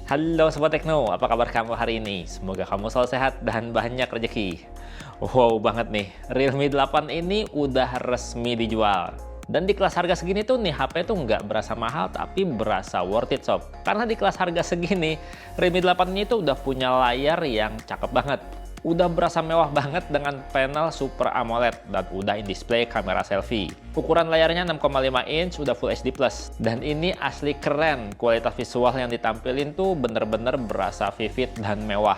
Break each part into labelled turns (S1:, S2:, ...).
S1: Halo Sobat Tekno, apa kabar kamu hari ini? Semoga kamu selalu sehat dan banyak rezeki. Wow banget nih, Realme 8 ini udah resmi dijual. Dan di kelas harga segini tuh nih HP tuh nggak berasa mahal tapi berasa worth it sob. Karena di kelas harga segini, Realme 8 ini tuh udah punya layar yang cakep banget. Udah berasa mewah banget dengan panel Super AMOLED dan udah in display kamera selfie. Ukuran layarnya 6,5 inch, udah Full HD+. Dan ini asli keren, kualitas visual yang ditampilin tuh bener-bener berasa vivid dan mewah.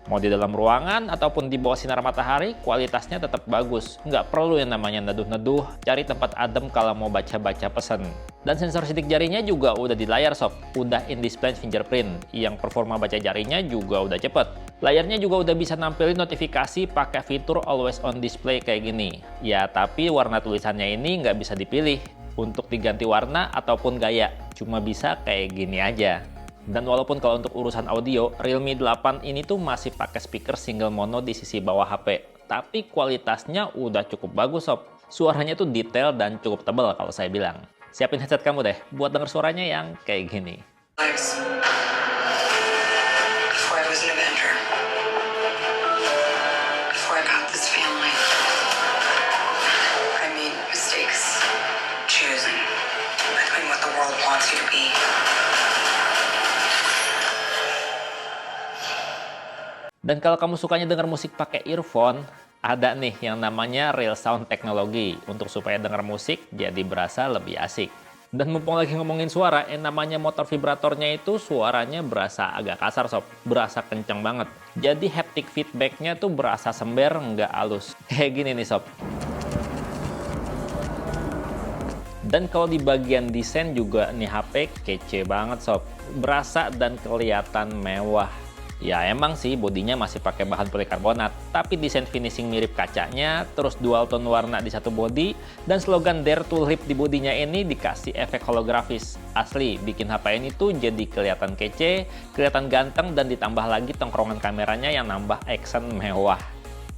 S1: Mau di dalam ruangan ataupun di bawah sinar matahari, kualitasnya tetap bagus. Nggak perlu yang namanya neduh-neduh, cari tempat adem kalau mau baca-baca pesan. Dan sensor sidik jarinya juga udah di layar sob, udah in-display fingerprint, yang performa baca jarinya juga udah cepet. Layarnya juga udah bisa nampilin notifikasi pakai fitur always on display kayak gini. Ya, tapi warna tulisannya ini nggak bisa dipilih untuk diganti warna ataupun gaya, cuma bisa kayak gini aja. Dan walaupun kalau untuk urusan audio, Realme 8 ini tuh masih pakai speaker single mono di sisi bawah HP. Tapi kualitasnya udah cukup bagus sob. Suaranya tuh detail dan cukup tebal kalau saya bilang. Siapin headset kamu deh, buat denger suaranya yang kayak gini.
S2: Before I was an Avenger. Before I got this family. I made mistakes. Choosing between what the world wants you to be.
S1: Dan kalau kamu sukanya denger musik pakai earphone, ada nih yang namanya Real Sound Technology untuk supaya denger musik jadi berasa lebih asik. Dan mumpung lagi ngomongin suara, yang namanya motor vibratornya itu suaranya berasa agak kasar sob, berasa kenceng banget. Jadi haptic feedbacknya tuh berasa sember, nggak halus. Kayak gini nih sob. Dan kalau di bagian desain juga nih HP kece banget sob, berasa dan kelihatan mewah. Ya emang sih bodinya masih pakai bahan polikarbonat, tapi desain finishing mirip kacanya, terus dual tone warna di satu bodi, dan slogan Dare to Live di bodinya ini dikasih efek holografis. Asli, bikin HP ini tuh jadi kelihatan kece, kelihatan ganteng, dan ditambah lagi tongkrongan kameranya yang nambah action mewah.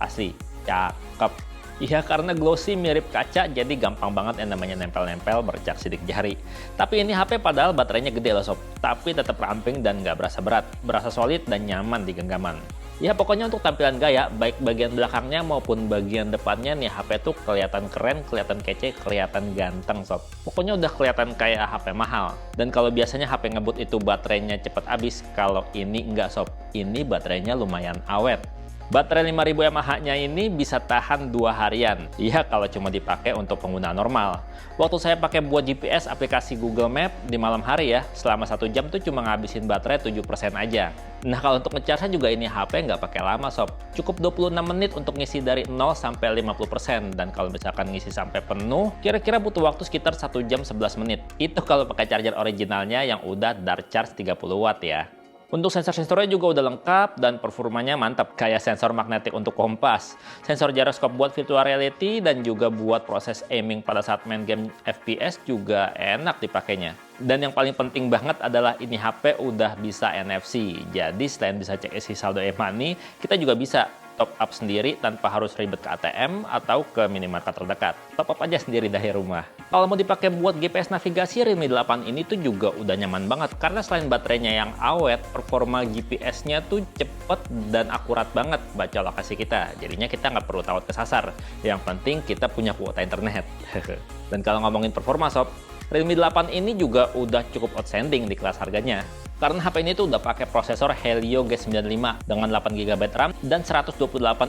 S1: Asli, cakep. Iya, karena glossy mirip kaca, jadi gampang banget yang namanya nempel-nempel bercak sidik jari. Tapi ini HP padahal baterainya gede loh sob, tapi tetap ramping dan nggak berasa berat, berasa solid dan nyaman di genggaman. Ya pokoknya untuk tampilan gaya, baik bagian belakangnya maupun bagian depannya nih HP tuh kelihatan keren, kelihatan kece, kelihatan ganteng sob. Pokoknya udah kelihatan kayak HP mahal. Dan kalau biasanya HP ngebut itu baterainya cepet habis, kalau ini enggak sob, ini baterainya lumayan awet. Baterai 5000 mAh-nya ini bisa tahan 2 harian. Iya kalau cuma dipakai untuk pengguna normal. Waktu saya pakai buat GPS aplikasi Google Map di malam hari ya, selama 1 jam tuh cuma ngabisin baterai 7% aja. Nah kalau untuk ngecasnya juga ini HP nggak pakai lama sob. Cukup 26 menit untuk ngisi dari 0 sampai 50%. Dan kalau misalkan ngisi sampai penuh, kira-kira butuh waktu sekitar 1 jam 11 menit. Itu kalau pakai charger originalnya yang udah Dart Charge 30 Watt ya. Untuk sensor-sensornya juga udah lengkap dan performanya mantap, kayak sensor magnetik untuk kompas, sensor gyroscope buat virtual reality, dan juga buat proses aiming pada saat main game FPS juga enak dipakainya. Dan yang paling penting banget adalah ini HP udah bisa NFC, jadi selain bisa cek isi saldo e-money, kita juga bisa top up sendiri tanpa harus ribet ke ATM atau ke minimarket terdekat. Top up aja sendiri dari rumah. Kalau mau dipakai buat GPS navigasi, Realme 8 ini tuh juga udah nyaman banget karena selain baterainya yang awet, performa GPS-nya tuh cepet dan akurat banget baca lokasi kita. Jadinya kita nggak perlu takut kesasar. Yang penting kita punya kuota internet. Dan kalau ngomongin performa sob, Realme 8 ini juga udah cukup outstanding di kelas harganya. Karena HP ini tuh udah pakai prosesor Helio G95 dengan 8GB RAM dan 128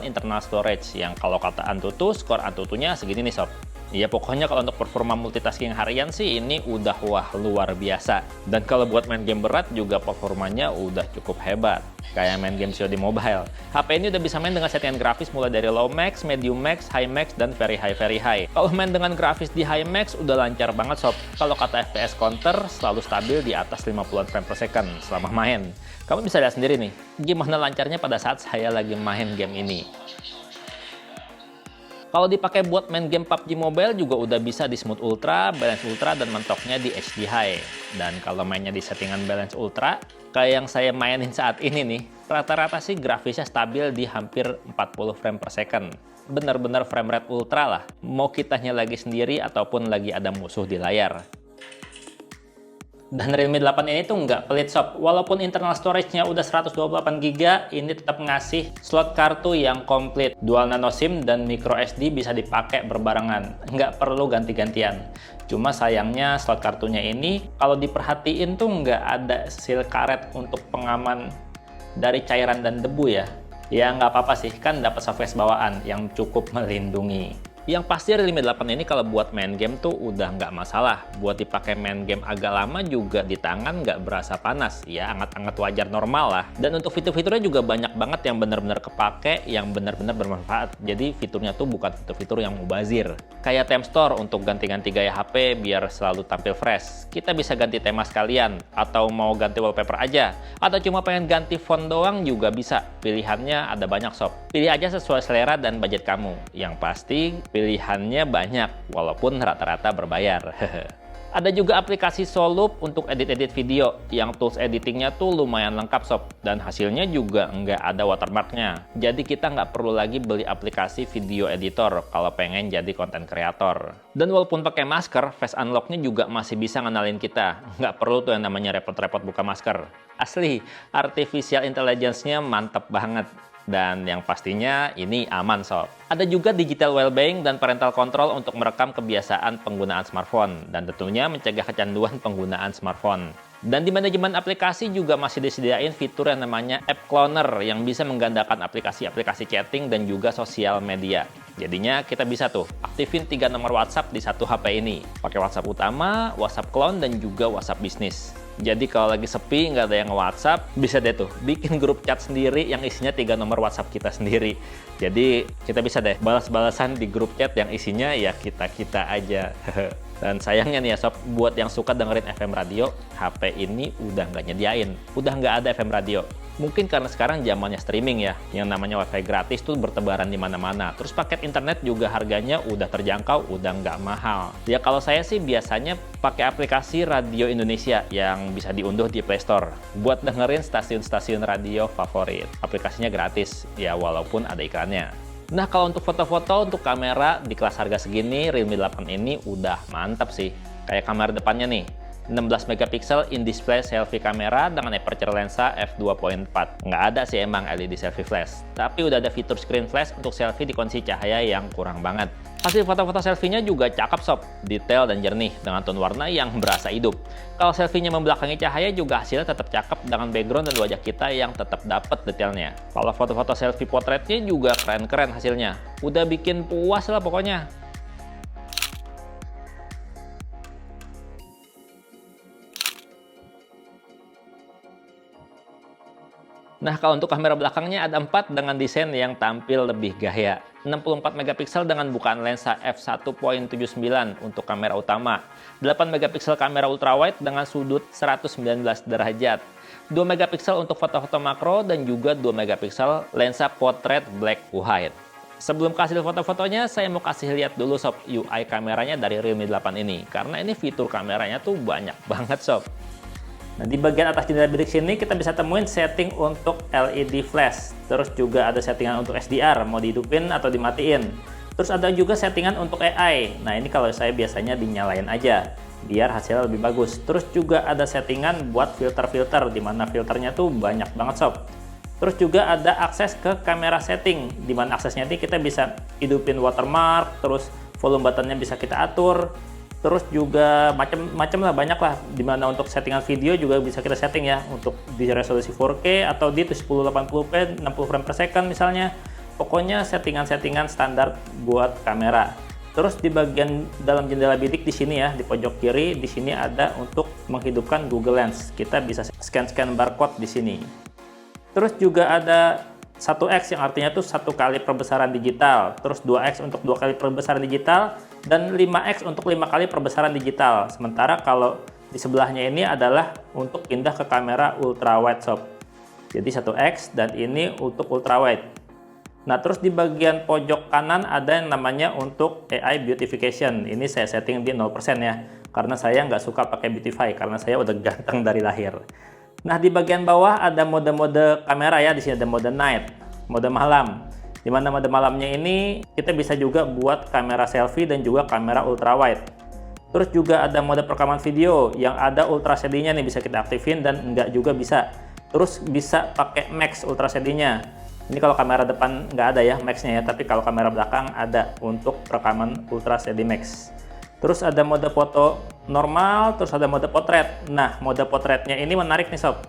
S1: internal storage yang kalau kata Antutu, skor Antutunya segini nih sob. Ya pokoknya kalau untuk performa multitasking harian sih ini udah wah luar biasa. Dan kalau buat main game berat juga performanya udah cukup hebat. Kayak main game COD Mobile. HP ini udah bisa main dengan settingan grafis mulai dari low max, medium max, high max, dan very high, very high. Kalau main dengan grafis di high max udah lancar banget sob. Kalau kata FPS counter selalu stabil di atas 50-an frame per second selama main. Kamu bisa lihat sendiri nih, gimana lancarnya pada saat saya lagi main game ini. Kalau dipakai buat main game PUBG Mobile juga udah bisa di Smooth Ultra, Balance Ultra, dan mentoknya di HD High. Dan kalau mainnya di settingan Balance Ultra, kayak yang saya mainin saat ini nih, rata-rata sih grafisnya stabil di hampir 40 frame per second. Bener-bener frame rate ultra lah, mau kitanya lagi sendiri ataupun lagi ada musuh di layar. Dan Realme 8 ini tuh nggak pelit sob, walaupun internal storage-nya udah 128GB, ini tetap ngasih slot kartu yang komplit. Dual nano SIM dan micro SD bisa dipakai berbarengan, nggak perlu ganti-gantian. Cuma sayangnya slot kartunya ini, kalau diperhatiin tuh nggak ada seal karet untuk pengaman dari cairan dan debu ya. Ya nggak apa-apa sih, kan dapat surface bawaan yang cukup melindungi. Yang pasti Realme 8 ini kalau buat main game tuh udah nggak masalah. Buat dipakai main game agak lama juga di tangan nggak berasa panas. Ya anget-anget wajar normal lah. Dan untuk fitur-fiturnya juga banyak banget yang benar-benar kepake, yang benar-benar bermanfaat. Jadi fiturnya tuh bukan fitur-fitur yang mubazir. Kayak Theme Store untuk ganti-ganti gaya HP biar selalu tampil fresh. Kita bisa ganti tema sekalian, atau mau ganti wallpaper aja, atau cuma pengen ganti font doang juga bisa. Pilihannya ada banyak sob. Pilih aja sesuai selera dan budget kamu. Yang pasti pilihannya banyak, walaupun rata-rata berbayar. Ada juga aplikasi Soloop untuk edit-edit video, yang tools editingnya tuh lumayan lengkap sob, dan hasilnya juga nggak ada watermarknya. Jadi kita nggak perlu lagi beli aplikasi video editor kalau pengen jadi konten kreator. Dan walaupun pakai masker, face unlock-nya juga masih bisa ngenalin kita. Nggak perlu tuh yang namanya repot-repot buka masker. Asli, artificial intelligence-nya mantep banget. Dan yang pastinya ini aman sob. Ada juga digital wellbeing dan parental control untuk merekam kebiasaan penggunaan smartphone dan tentunya mencegah kecanduan penggunaan smartphone. Dan di manajemen aplikasi juga masih disediain fitur yang namanya App Cloner yang bisa menggandakan aplikasi-aplikasi chatting dan juga sosial media. Jadinya kita bisa tuh aktifin 3 nomor WhatsApp di satu HP ini. Pakai WhatsApp utama, WhatsApp clone, dan juga WhatsApp bisnis. Jadi kalau lagi sepi, nggak ada yang nge-WhatsApp, bisa deh tuh bikin grup chat sendiri yang isinya 3 nomor WhatsApp kita sendiri. Jadi kita bisa deh balas-balasan di grup chat yang isinya ya kita-kita aja. Dan sayangnya nih ya sob, buat yang suka dengerin FM radio, HP ini udah nggak nyediain. Udah nggak ada FM radio. Mungkin karena sekarang zamannya streaming ya, yang namanya wifi gratis tuh bertebaran di mana-mana. Terus paket internet juga harganya udah terjangkau, udah nggak mahal. Ya kalau saya sih biasanya pakai aplikasi Radio Indonesia yang bisa diunduh di Play Store buat dengerin stasiun-stasiun radio favorit. Aplikasinya gratis, ya walaupun ada iklannya. Nah kalau untuk foto-foto, untuk kamera di kelas harga segini, Realme 8 ini udah mantap sih. Kayak kamera depannya nih, 16 megapiksel in-display selfie kamera dengan aperture lensa f2.4. Nggak ada sih emang LED selfie flash, tapi udah ada fitur screen flash untuk selfie di kondisi cahaya yang kurang banget. Hasil foto-foto selfie-nya juga cakep sob, detail dan jernih dengan tone warna yang berasa hidup. Kalau selfie-nya membelakangi cahaya juga hasilnya tetap cakep dengan background dan wajah kita yang tetap dapet detailnya. Kalau foto-foto selfie potretnya juga keren-keren hasilnya. Udah bikin puas lah pokoknya. Nah, kalau untuk kamera belakangnya ada 4 dengan desain yang tampil lebih gaya. 64 megapiksel dengan bukaan lensa f1.79 untuk kamera utama. 8 megapiksel kamera ultrawide dengan sudut 119 derajat. 2 megapiksel untuk foto-foto makro dan juga 2 megapiksel lensa portrait black white. Sebelum kasih foto-fotonya, saya mau kasih lihat dulu sob UI kameranya dari Realme 8 ini. Karena ini fitur kameranya tuh banyak banget sob. Nah, di bagian atas jendela bilik sini kita bisa temuin setting untuk LED flash. Terus juga ada settingan untuk SDR, mau dihidupin atau dimatiin. Terus ada juga settingan untuk AI. Nah, ini kalau saya biasanya dinyalain aja, biar hasilnya lebih bagus. Terus juga ada settingan buat filter-filter, dimana filternya tuh banyak banget sob. Terus juga ada akses ke kamera setting, dimana aksesnya ini kita bisa hidupin watermark, terus volume buttonnya bisa kita atur. Terus juga macam-macam lah, banyak lah. Dimana untuk settingan video juga bisa kita setting ya, untuk di resolusi 4K atau di 1080p 60 frame per second misalnya. Pokoknya settingan-settingan standar buat kamera. Terus di bagian dalam jendela bilik di sini ya, di pojok kiri di sini ada untuk menghidupkan Google Lens. Kita bisa scan-scan barcode di sini. Terus juga ada 1x yang artinya tuh 1 kali perbesaran digital, terus 2x untuk 2 kali perbesaran digital, dan 5x untuk 5 kali perbesaran digital. Sementara kalau di sebelahnya ini adalah untuk pindah ke kamera ultrawide sob. Jadi 1x dan ini untuk ultrawide. Nah terus di bagian pojok kanan ada yang namanya untuk AI beautification. Ini saya setting di 0% ya, karena saya nggak suka pakai beautify karena saya udah ganteng dari lahir. Nah di bagian bawah ada mode-mode kamera ya, di sini ada mode night, mode malam. Di mana mode malamnya ini kita bisa juga buat kamera selfie dan juga kamera ultrawide. Terus juga ada mode perekaman video yang ada Ultra CD-nya nih, bisa kita aktifin dan enggak juga bisa. Terus bisa pakai Max Ultra CD-nya. Ini kalau kamera depan nggak ada ya Max-nya ya, tapi kalau kamera belakang ada untuk perekaman Ultra CD Max. Terus ada mode foto normal, terus ada mode potret. Nah, mode potretnya ini menarik nih sob.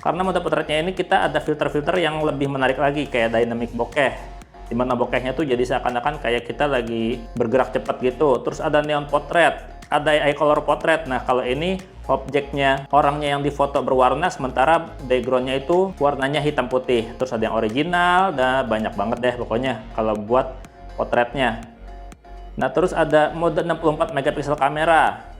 S1: Karena mode potretnya ini kita ada filter-filter yang lebih menarik lagi, kayak dynamic bokeh. Dimana bokehnya tuh jadi seakan-akan kayak kita lagi bergerak cepat gitu. Terus ada neon potret, ada eye color potret. Nah, kalau ini objeknya, orangnya yang difoto berwarna, sementara backgroundnya itu warnanya hitam putih. Terus ada yang original, dan banyak banget deh pokoknya kalau buat potretnya. Nah, terus ada mode 64 megapiksel kamera.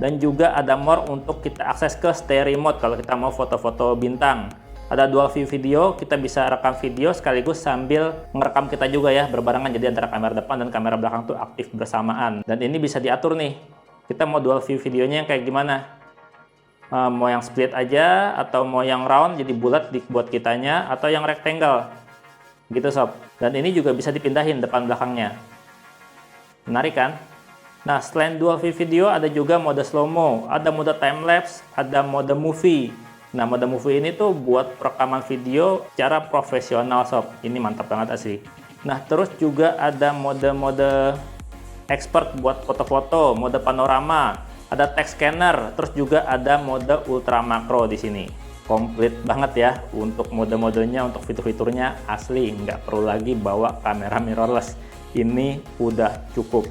S1: Dan juga ada more untuk kita akses ke stay remote kalau kita mau foto-foto bintang. Ada dual view video, kita bisa rekam video sekaligus sambil merekam kita juga ya, berbarengan. Jadi antara kamera depan dan kamera belakang tuh aktif bersamaan. Dan ini bisa diatur nih, kita mau dual view videonya yang kayak gimana. Mau yang split aja, atau mau yang round jadi bulat buat kitanya, atau yang rectangle. Gitu sob. Dan ini juga bisa dipindahin depan belakangnya. Menarik kan? Nah, selain dual view video, ada juga mode slow-mo, ada mode time-lapse, ada mode movie. Nah, mode movie ini tuh buat rekaman video secara profesional sob. Ini mantap banget asli. Nah, terus juga ada mode-mode expert buat foto-foto, mode panorama, ada text scanner, terus juga ada mode ultra makro di sini. Komplit banget ya untuk mode-modenya, untuk fitur-fiturnya asli. Nggak perlu lagi bawa kamera mirrorless. Ini udah cukup.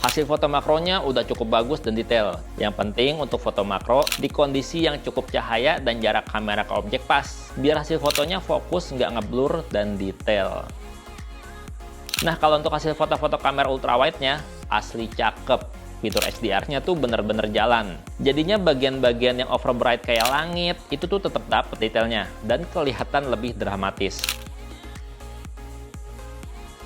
S1: Hasil foto makronya udah cukup bagus dan detail. Yang penting untuk foto makro di kondisi yang cukup cahaya dan jarak kamera ke objek pas, biar hasil fotonya fokus, nggak ngeblur dan detail. Nah, kalau untuk hasil foto-foto kamera ultrawide-nya asli cakep. Fitur HDR-nya tuh bener-bener jalan. Jadinya bagian-bagian yang overbright kayak langit itu tuh tetap dapet detailnya dan kelihatan lebih dramatis.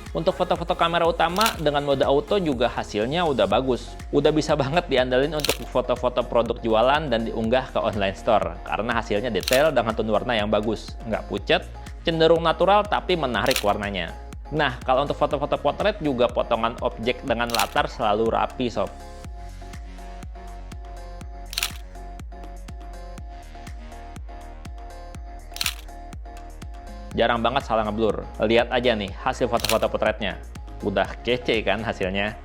S1: Untuk foto-foto kamera utama dengan mode auto juga hasilnya udah bagus. Udah bisa banget diandalin untuk foto-foto produk jualan dan diunggah ke online store. Karena hasilnya detail dengan tone warna yang bagus. Nggak pucat, cenderung natural tapi menarik warnanya. Nah, kalau untuk foto-foto potret juga potongan objek dengan latar selalu rapi sob. Jarang banget salah ngeblur. Lihat aja nih hasil foto-foto potretnya. Udah kece kan hasilnya?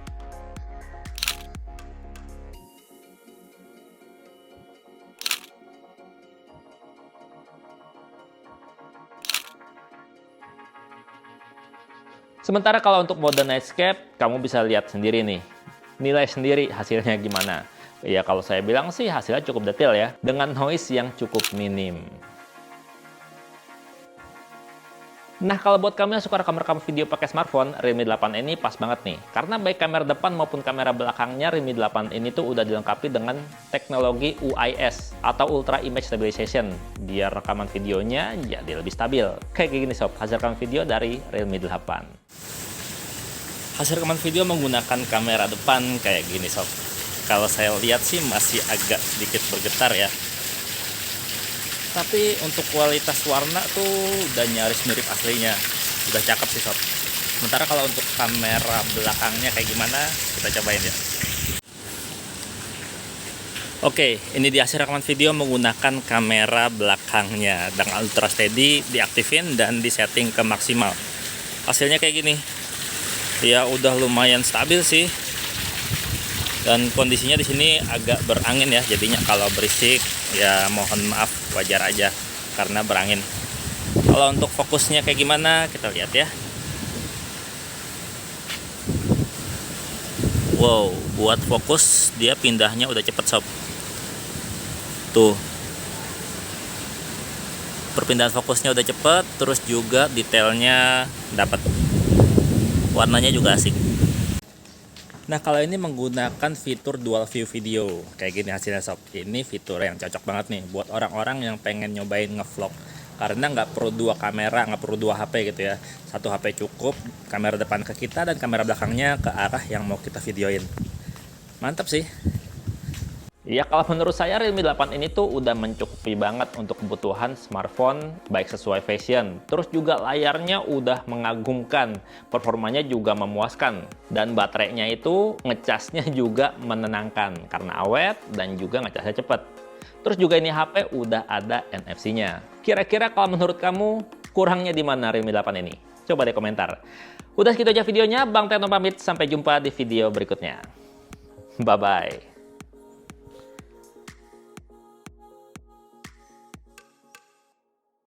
S1: Sementara kalau untuk mode nightscape, kamu bisa lihat sendiri nih. Nilai sendiri hasilnya gimana. Ya kalau saya bilang sih hasilnya cukup detail ya. Dengan noise yang cukup minim. Nah, kalau buat kamu yang suka rekam-rekam video pakai smartphone, Realme 8 ini pas banget nih. Karena baik kamera depan maupun kamera belakangnya, Realme 8 ini tuh udah dilengkapi dengan teknologi UIS atau Ultra Image Stabilization. Biar rekaman videonya jadi lebih stabil. Kayak gini sob, hasil rekaman video dari Realme 8. Hasil rekaman video menggunakan kamera depan kayak gini sob. Kalau saya lihat sih masih agak sedikit bergetar ya. Tapi untuk kualitas warna tuh udah nyaris mirip aslinya. Udah cakep sih sob. Sementara kalau untuk kamera belakangnya kayak gimana, kita cobain ya. Oke, ini di hasil rekaman video menggunakan kamera belakangnya. Dengan ultra steady diaktifin dan disetting ke maksimal. Hasilnya kayak gini. Ya udah lumayan stabil sih. Dan kondisinya di sini agak berangin ya, jadinya kalau berisik ya mohon maaf, wajar aja karena berangin. Kalau untuk fokusnya kayak gimana kita lihat ya. Wow, buat fokus dia pindahnya udah cepet sob. Tuh, perpindahan fokusnya udah cepet, terus juga detailnya dapat, warnanya juga asik. Nah, kalau ini menggunakan fitur dual view video kayak gini hasilnya sob. Ini fitur yang cocok banget nih buat orang-orang yang pengen nyobain ngevlog, karena nggak perlu dua kamera, nggak perlu dua HP gitu ya. Satu HP cukup, kamera depan ke kita dan kamera belakangnya ke arah yang mau kita videoin. Mantap sih. Ya kalau menurut saya Realme 8 ini tuh udah mencukupi banget untuk kebutuhan smartphone baik sesuai fashion. Terus juga layarnya udah mengagumkan, performanya juga memuaskan. Dan baterainya itu ngecasnya juga menenangkan karena awet dan juga ngecasnya cepet. Terus juga ini HP udah ada NFC-nya. Kira-kira kalau menurut kamu kurangnya di mana Realme 8 ini? Coba deh komentar. Udah segitu aja videonya, Bang Teno pamit. Sampai jumpa di video berikutnya. Bye-bye.